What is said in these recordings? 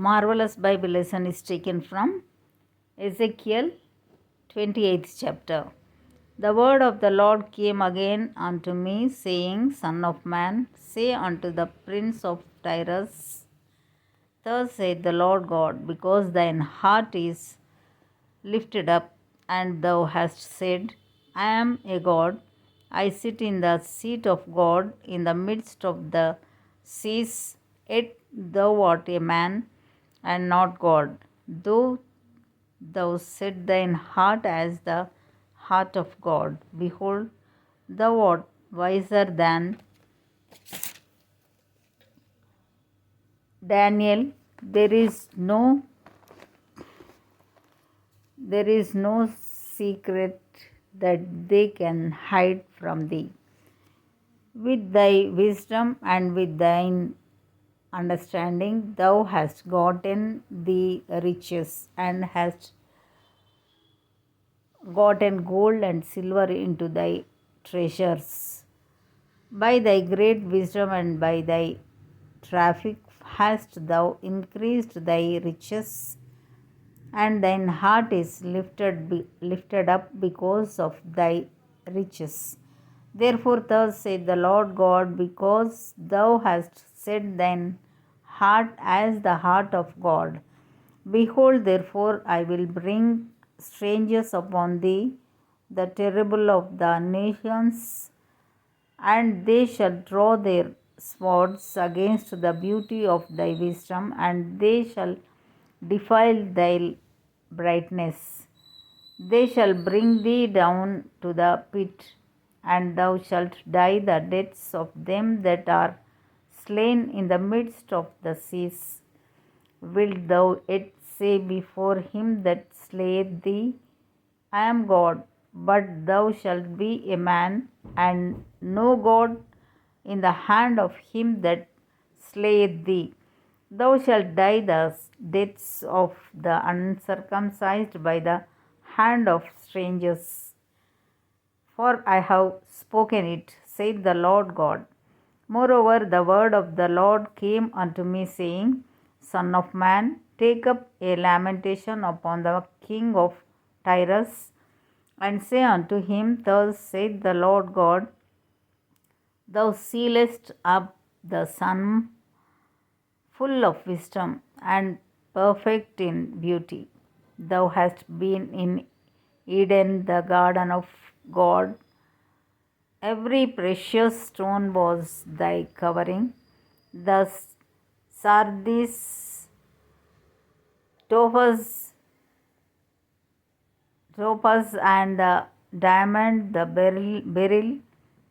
Marvelous Bible lesson is taken from Ezekiel 28th chapter. The word of the Lord came again unto me, saying, Son of man, say unto the prince of Tyrus, Thus saith the Lord God, because thine heart is lifted up, and thou hast said, I am a God, I sit in the seat of God in the midst of the seas, yet thou art a man, and not God, though thou set thine heart as the heart of God. Behold, thou art wiser than Daniel. There is no secret that they can hide from thee. With thy wisdom and with thine understanding thou hast gotten the riches, and hast gotten gold and silver into thy treasures. By thy great wisdom and by thy traffic hast thou increased thy riches, and thine heart is lifted up because of thy riches. Therefore, thus saith the Lord God, because thou hast set thine heart as the heart of God, behold, therefore, I will bring strangers upon thee, the terrible of the nations, and they shall draw their swords against the beauty of thy wisdom, and they shall defile thy brightness. They shall bring thee down to the pit, and thou shalt die the deaths of them that are slain in the midst of the seas. Wilt thou yet say before him that slayeth thee, I am God, but thou shalt be a man, and no God in the hand of him that slayeth thee. Thou shalt die the deaths of the uncircumcised by the hand of strangers. For I have spoken it, saith the Lord God. Moreover, the word of the Lord came unto me, saying, Son of man, take up a lamentation upon the king of Tyrus, and say unto him, Thus saith the Lord God, Thou sealest up the sun, full of wisdom and perfect in beauty. Thou hast been in Eden, the garden of God. Every precious stone was thy covering, the sardis, topaz, and the diamond, the beryl,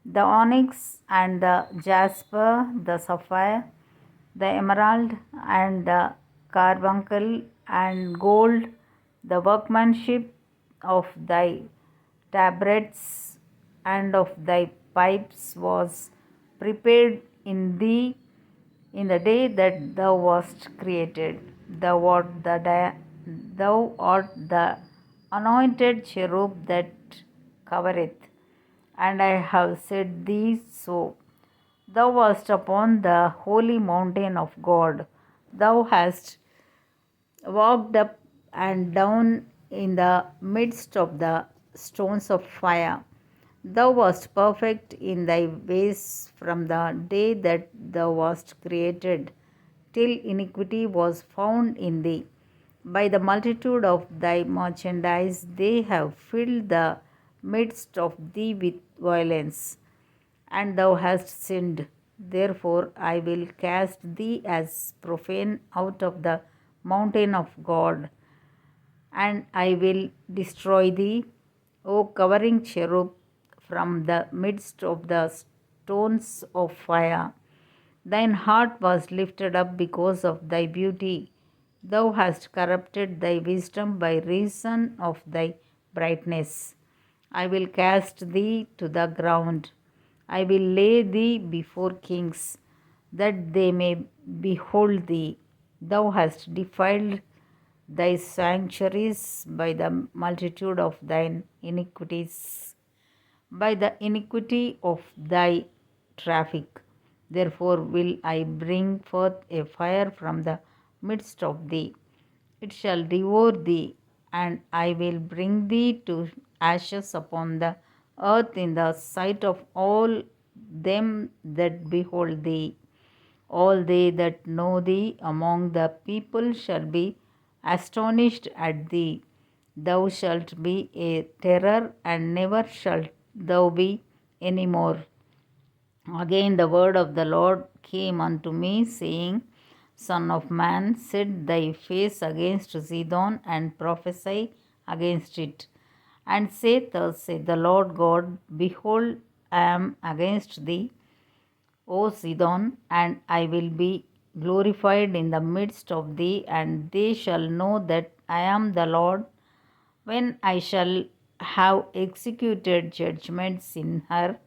the onyx and the jasper, the sapphire, the emerald and the carbuncle, and gold, the workmanship of thy tabrets and of thy pipes was prepared in thee in the day that thou wast created. Thou art the anointed cherub that covereth, and I have said thee so. Thou wast upon the holy mountain of God. Thou hast walked up and down in the midst of the stones of fire. Thou wast perfect in thy ways from the day that thou wast created, till iniquity was found in thee. By the multitude of thy merchandise they have filled the midst of thee with violence, and thou hast sinned. Therefore I will cast thee as profane out of the mountain of God, and I will destroy thee, O covering cherub, from the midst of the stones of fire. Thine heart was lifted up because of thy beauty. Thou hast corrupted thy wisdom by reason of thy brightness. I will cast thee to the ground. I will lay thee before kings, that they may behold thee. Thou hast defiled thy sanctuaries by the multitude of thine iniquities, by the iniquity of thy traffic. Therefore will I bring forth a fire from the midst of thee. It shall devour thee, and I will bring thee to ashes upon the earth in the sight of all them that behold thee. All they that know thee among the people shall be astonished at thee. Thou shalt be a terror, and never shalt thou be any more. Again the word of the Lord came unto me, saying, Son of man, set thy face against Zidon, and prophesy against it. And say, Thus saith the Lord God, Behold, I am against thee, O Sidon, and I will be glorified in the midst of thee, and they shall know that I am the Lord, when I shall have executed judgments in her,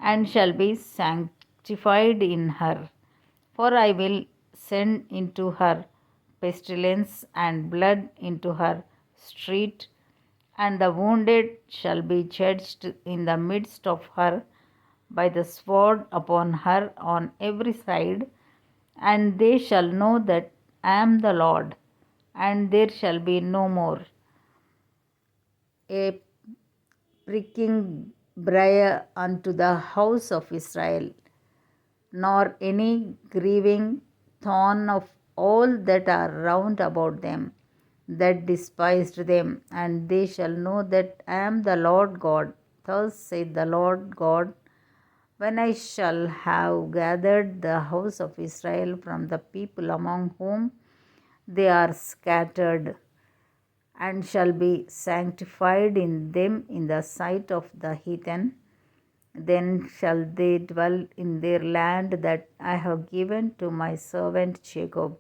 and shall be sanctified in her. For I will send into her pestilence, and blood into her street, and the wounded shall be judged in the midst of her by the sword upon her on every side, and they shall know that I am the Lord, and there shall be no more a pricking briar unto the house of Israel, nor any grieving thorn of all that are round about them that despised them, and they shall know that I am the Lord God. Thus saith the Lord God, when I shall have gathered the house of Israel from the people among whom they are scattered, and shall be sanctified in them in the sight of the heathen, then shall they dwell in their land that I have given to my servant Jacob,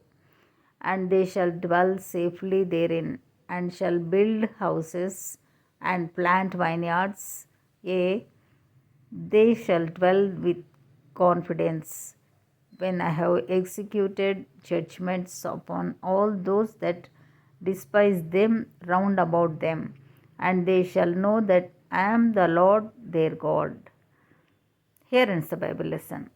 and they shall dwell safely therein, and shall build houses and plant vineyards. Yea, they shall dwell with confidence, when I have executed judgments upon all those that despise them round about them, and they shall know that I am the Lord their God. Here ends the Bible lesson.